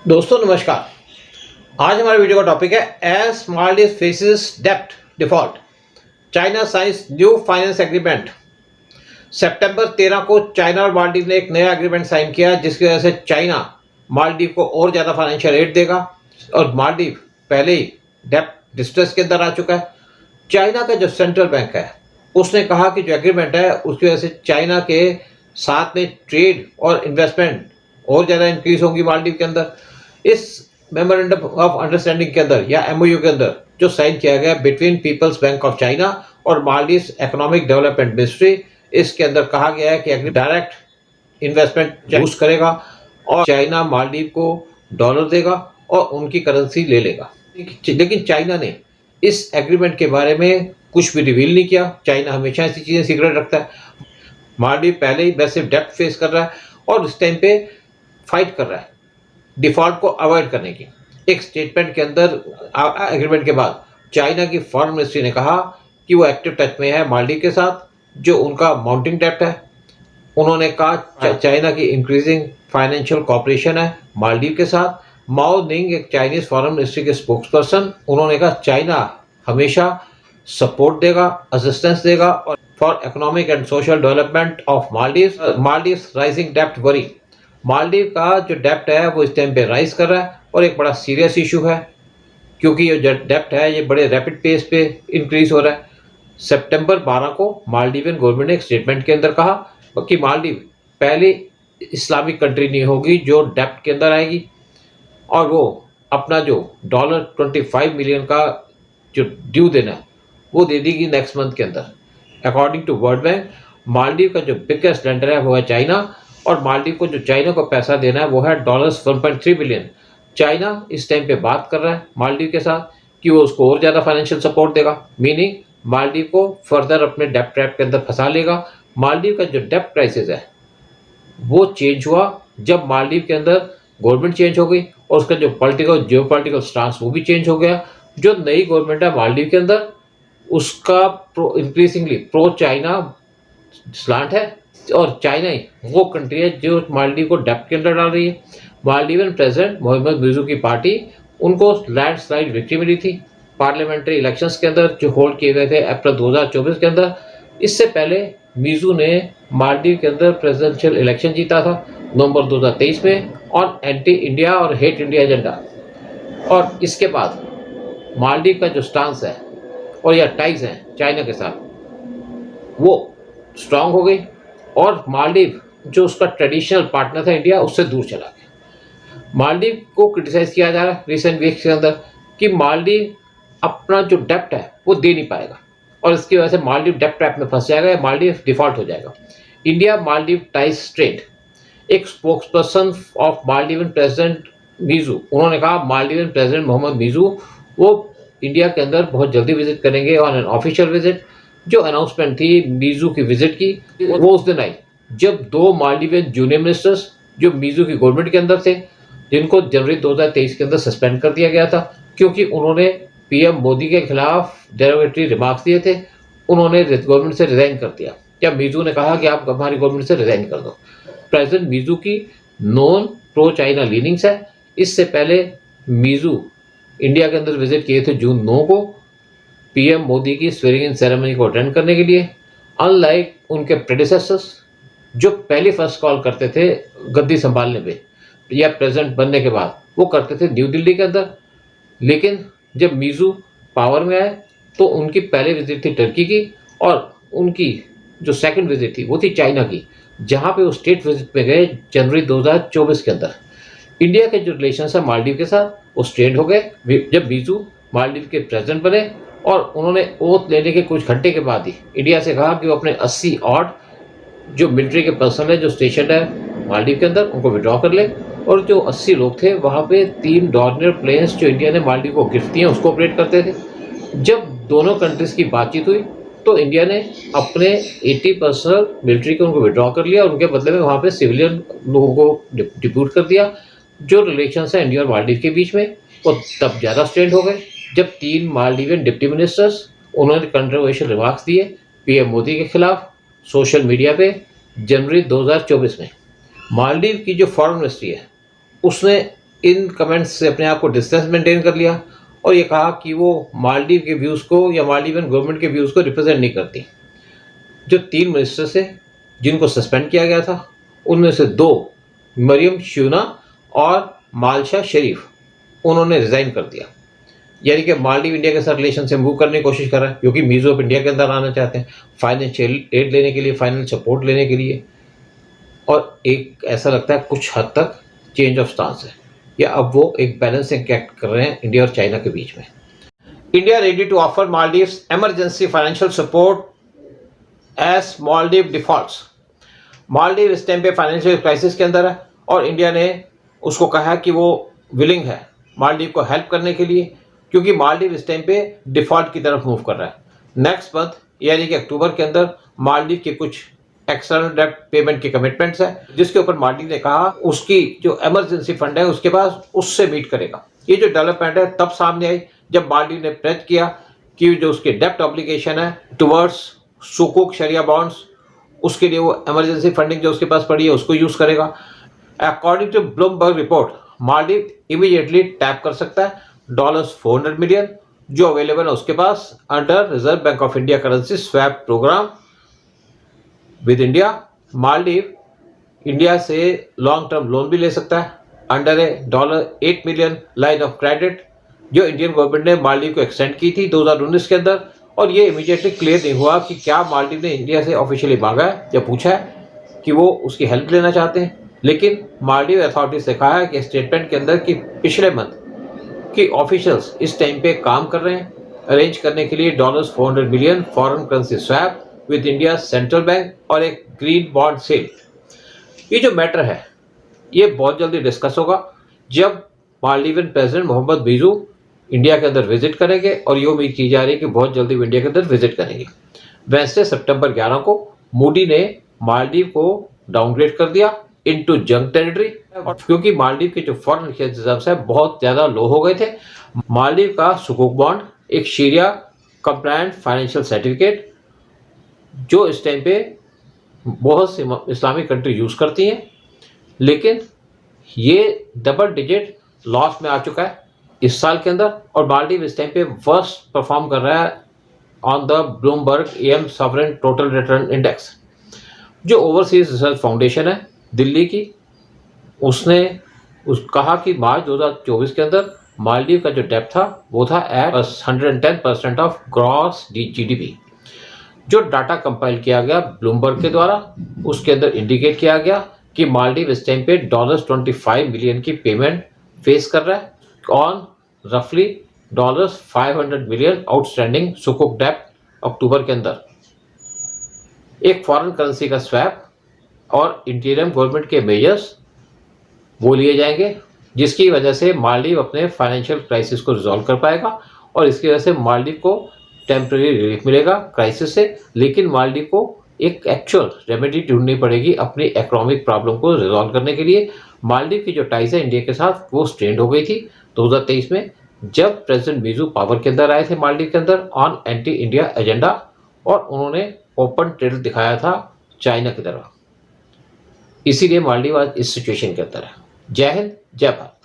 दोस्तों नमस्कार। आज हमारे वीडियो का टॉपिक है एज मालदीव फेसेस डेप्ट default, China signs new finance agreement. सितंबर 13 को चाइना और मालदीव ने एक नया एग्रीमेंट साइन किया जिसकी वजह से चाइना मालदीव को और ज़्यादा फाइनेंशियल एड देगा और मालदीव पहले ही डेप्ट डिस्ट्रेस के अंदर आ चुका है। चाइना का जो सेंट्रल बैंक है उसने कहा कि जो एग्रीमेंट है उसकी वजह से चाइना के साथ में ट्रेड और इन्वेस्टमेंट और ज़्यादा इंक्रीज होगी मालदीव के अंदर। इस मेमोरेंडम ऑफ अंडरस्टैंडिंग के अंदर या एमओयू के अंदर जो साइन किया गया between People's Bank of China और मालदीव इकोनॉमिक डेवलपमेंट मिनिस्ट्री, इसके अंदर कहा गया है कि डायरेक्ट इन्वेस्टमेंट बूस्ट करेगा और चाइना मालदीव को डॉलर देगा और उनकी करेंसी ले लेगा। लेकिन चाइना ने इस एग्रीमेंट के बारे में कुछ भी रिवील नहीं किया। चाइना हमेशा ऐसी चीज़ें सीक्रेट रखता है। मालदीव पहले ही वैसे डेप्ट फेस कर रहा है और इस टाइम पे फाइट कर रहा है डिफॉल्ट को अवॉइड करने की। एक स्टेटमेंट के अंदर एग्रीमेंट के बाद चाइना की फॉरेन मिनिस्ट्री ने कहा कि वो एक्टिव टच में है मालदीव के साथ जो उनका माउंटिंग डेप्ट है। उन्होंने कहा चाइना की इंक्रीजिंग फाइनेंशियल कॉपरेशन है मालदीव के साथ। माओ निंग एक चाइनीज फॉरेन मिनिस्ट्री के स्पोक्स पर्सन, उन्होंने कहा चाइना हमेशा सपोर्ट देगा, असिस्टेंस देगा और for economic and social development of Maldives rising डेप्ट वरी। मालदीव का जो डेप्ट है वो इस टाइम पे राइज कर रहा है और एक बड़ा सीरियस इशू है क्योंकि ये जो डेप्ट है ये बड़े रैपिड पेस पे इंक्रीज हो रहा है। सितंबर 12 को मालदीवियन गवर्नमेंट ने एक स्टेटमेंट के अंदर कहा कि मालदीव पहले इस्लामिक कंट्री नहीं होगी जो डेप्ट के अंदर आएगी और वो अपना जो $25 मिलियन का जो ड्यू देना है वो दे देगी नेक्स्ट मंथ के अंदर। According to World Bank Maldives का जो बिगेस्ट लेंडर है वो है चाइना और मालदीव को जो चाइना को पैसा देना है वो है $1.3 बिलियन। चाइना इस टाइम पे बात कर रहा है मालदीव के साथ कि वो उसको और ज़्यादा फाइनेंशियल सपोर्ट देगा, मीनिंग मालदीव को फर्दर अपने डेप्ट ट्रैप के अंदर फंसा लेगा। मालदीव का जो डेप्ट क्राइसिस है वो चेंज हुआ जब मालदीव के अंदर गवर्नमेंट चेंज हो गई और उसका जो पॉलिटिकल जियोपॉलिटिकल स्टांस वो भी चेंज हो गया। जो नई गवर्नमेंट है मालदीव के अंदर उसका इंक्रीजिंगली प्रो चाइना स्लांट है और चाइना ही वो कंट्री है जो मालदीव को डेप्ट के अंदर डाल रही है। मालदीवियन प्रेसिडेंट मोहम्मद मिर्जू की पार्टी उनको लैंडस्लाइड विक्ट्री मिली थी पार्लियामेंट्री इलेक्शंस के अंदर जो होल्ड किए गए थे अप्रैल 2024 के अंदर। इससे पहले मिर्जू ने मालदीव के अंदर प्रेसिडेंशियल इलेक्शन जीता था नवंबर 2023 में और एंटी इंडिया और हेट इंडिया एजेंडा। और इसके बाद मालदीव का जो स्टांस है और या टाइज हैं चाइना के साथ वो स्ट्रांग हो गई और मालदीव जो उसका ट्रेडिशनल पार्टनर था इंडिया उससे दूर चला गया। मालदीव को क्रिटिसाइज किया जा रहा है रिसेंट वीक्स के अंदर कि मालदीव अपना जो डेप्ट है वो दे नहीं पाएगा और इसकी वजह से मालदीव डेप्ट ट्रैप में फंस जाएगा, मालदीव डिफॉल्ट हो जाएगा। India Maldives ties strained. एक spokesperson of Maldivian president Muizzu, उन्होंने कहा मालदीवियन प्रेसिडेंट मोहम्मद मिर्जू वो इंडिया के अंदर बहुत जल्दी विजिट करेंगे ऑन एन ऑफिशियल विजिट। जो अनाउंसमेंट थी मिर्जू की विजिट की वो उस दिन आई जब दो मालदीवियन जूनियर मिनिस्टर्स जो मिर्जू की गवर्नमेंट के अंदर थे जिनको जनवरी 2023 के अंदर सस्पेंड कर दिया गया था क्योंकि उन्होंने पीएम मोदी के खिलाफ डेरोगेटरी रिमार्क्स दिए थे, उन्होंने गवर्नमेंट से रिजाइन कर दिया। क्या मिर्जू ने कहा कि आप हमारी गवर्नमेंट से रिजाइन कर दो। प्रेसिडेंट मिर्जू की नॉन प्रो चाइना लीनिंग्स है। इससे पहले मिर्जू इंडिया के अंदर विजिट किए थे जून 9 को पीएम मोदी की स्वेरिंग इन सेरेमनी को अटेंड करने के लिए। अनलाइक उनके प्रेडिसेसर्स जो पहले फर्स्ट कॉल करते थे गद्दी संभालने पे या प्रेसिडेंट बनने के बाद वो करते थे न्यू दिल्ली के अंदर, लेकिन जब मिर्जू पावर में आए तो उनकी पहले विजिट थी टर्की की और उनकी जो सेकंड विजिट थी वो थी चाइना की जहाँ पे वो स्टेट विजिट में गए जनवरी 2024 के अंदर। इंडिया के जो रिलेशन है मालदीव के साथ वो स्ट्रेंड हो गए जब मिर्जू मालदीव के प्रेसिडेंट बने और उन्होंने ओथ लेने के कुछ घंटे के बाद ही इंडिया से कहा कि वो अपने 80 ऑड जो मिलिट्री के पर्सन है जो स्टेशन है मालदीव के अंदर उनको विड्रॉ कर ले और जो 80 लोग थे वहाँ पे 3 डॉर्नियर प्लेन्स जो इंडिया ने मालदीव को गिफ्ट दिए उसको ऑपरेट करते थे। जब दोनों कंट्रीज़ की बातचीत हुई तो इंडिया ने अपने 80% मिलिट्री को उनको विड्रॉ कर लिया और उनके बदले में वहाँ पे सिविलियन लोगों को डिप्यूट कर दिया। जो रिलेशन है इंडिया और मालदीव के बीच में वो तब ज़्यादा स्ट्रेंड हो गए जब 3 मालदीवियन डिप्टी मिनिस्टर्स उन्होंने कंट्रोवर्शियल रिमार्क्स दिए पीएम मोदी के खिलाफ सोशल मीडिया पे जनवरी 2024 में। मालदीव की जो फॉरेन मिनिस्ट्री है उसने इन कमेंट्स से अपने आप को डिस्टेंस मेंटेन कर लिया और ये कहा कि वो मालदीव के व्यूज़ को या मालदीवन गवर्नमेंट के व्यूज़ को रिप्रेजेंट नहीं करती। जो 3 मिनिस्टर्स थे जिनको सस्पेंड किया गया था, उनमें से 2 मरियम श्यूना और मालशा शरीफ, उन्होंने रिज़ाइन कर दिया। यानी कि मालदीव इंडिया के साथ रिलेशन से मूव करने की कोशिश कर रहा है, क्योंकि मीज़ो अब इंडिया के अंदर आना चाहते हैं फाइनेंशियल एड लेने के लिए, फाइनेंशियल सपोर्ट लेने के लिए। और एक ऐसा लगता है कुछ हद तक चेंज ऑफ स्टांस है, या अब वो एक बैलेंसिंग एक्ट कर रहे हैं इंडिया और चाइना के बीच में। India ready to offer Maldives emergency financial support as Maldives defaults. Maldives इस टाइम पे फाइनेंशियल क्राइसिस के अंदर है और इंडिया ने उसको कहा कि वो विलिंग है मालदीव को हेल्प करने के लिए, क्योंकि मालदीव इस टाइम पे डिफॉल्ट की तरफ मूव कर रहा है। नेक्स्ट मंथ यानी कि अक्टूबर के अंदर मालदीव के कुछ एक्सटर्नल डेब्ट पेमेंट के कमिटमेंट्स है, जिसके ऊपर मालदीव ने कहा उसकी जो इमरजेंसी फंड है उसके पास उससे मीट करेगा। ये जो डेवलपमेंट है तब सामने आई जब मालदीव ने प्रेज किया कि जो उसके डेब्ट ऑब्लिगेशन है टुवर्ड्स सुकूक शरिया बॉन्ड्स, उसके लिए वो इमरजेंसी फंडिंग जो उसके पास पड़ी है उसको यूज़ करेगा। According to Bloomberg report, Maldives immediately tap कर सकता है $400 मिलियन जो अवेलेबल है उसके पास under Reserve Bank of India currency swap program with India. Maldives India से लॉन्ग टर्म लोन भी ले सकता है under a $8 million line of credit जो इंडियन गवर्नमेंट ने मालदीव को एक्सटेंड की थी 2019 के अंदर। और ये इमीडिएटली क्लियर नहीं हुआ कि क्या मालदीव ने इंडिया से ऑफिशियली मांगा है या पूछा है कि वो उसकी हेल्प लेना चाहते हैं, लेकिन मालदीव अथॉरिटीज ने कहा है कि स्टेटमेंट के अंदर कि पिछले मंथ कि ऑफिशियल्स इस टाइम पे काम कर रहे हैं अरेंज करने के लिए $400 million foreign currency swap with India central bank और एक ग्रीन बॉन्ड सेल। ये जो मैटर है ये बहुत जल्दी डिस्कस होगा जब मालदीवियन प्रेसिडेंट मोहम्मद बीजू इंडिया के अंदर विजिट करेंगे, और ये उम्मीद की जा रही है कि बहुत जल्दी वो इंडिया के अंदर विजिट करेंगे। वेडनेसडे सितंबर 11 को मूडी ने मालदीव को डाउनग्रेड कर दिया इनटू जंक टेरिटरी, क्योंकि मालदीव के जो फॉरेन एक्सचेंज रिजर्व्स है बहुत ज़्यादा लो हो गए थे। मालदीव का सुकूक बॉन्ड एक शरिया कंप्लायंट फाइनेंशियल सर्टिफिकेट जो इस टाइम पे बहुत सी इस्लामिक कंट्री यूज़ करती हैं, लेकिन ये डबल डिजिट लॉस में आ चुका है इस साल के अंदर, और मालदीव इस टाइम पे वर्स्ट परफॉर्म कर रहा है on the Bloomberg EM sovereign total return index. जो ओवरसीज रिसर्च फाउंडेशन है दिल्ली की, उसने कहा कि मार्च 2024 के अंदर मालदीव का जो डेब्ट था वो था एट 110% ऑफ ग्रॉस GDP। जो डाटा कंपाइल किया गया ब्लूमबर्ग के द्वारा उसके अंदर इंडिकेट किया गया कि मालदीव इस टाइम पे $25 मिलियन की पेमेंट फेस कर रहा है ऑन रफली $500 मिलियन आउटस्टैंडिंग सुकूक डेब्ट अक्टूबर के अंदर। एक फॉरेन करेंसी का स्वैप और इंटीरियम गवर्नमेंट के मेजर्स वो लिए जाएंगे, जिसकी वजह से मालदीव अपने फाइनेंशियल क्राइसिस को रिजॉल्व कर पाएगा, और इसकी वजह से मालदीव को टेम्परेरी रिलीफ मिलेगा क्राइसिस से। लेकिन मालदीव को एक एक्चुअल रेमेडी ढूंढनी पड़ेगी अपनी इकोनॉमिक प्रॉब्लम को रिजॉल्व करने के लिए। मालदीव की जो टाइज है इंडिया के साथ वो स्ट्रेंड हो गई थी 2023 में, जब प्रेसिडेंट बीजू पावर के अंदर आए थे मालदीव के अंदर ऑन एंटी इंडिया एजेंडा, और उन्होंने ओपन ट्रेड दिखाया था चाइना की तरफ। इसीलिए मालदीव आज इस सिचुएशन के अंदर है। जय हिंद, जय भारत।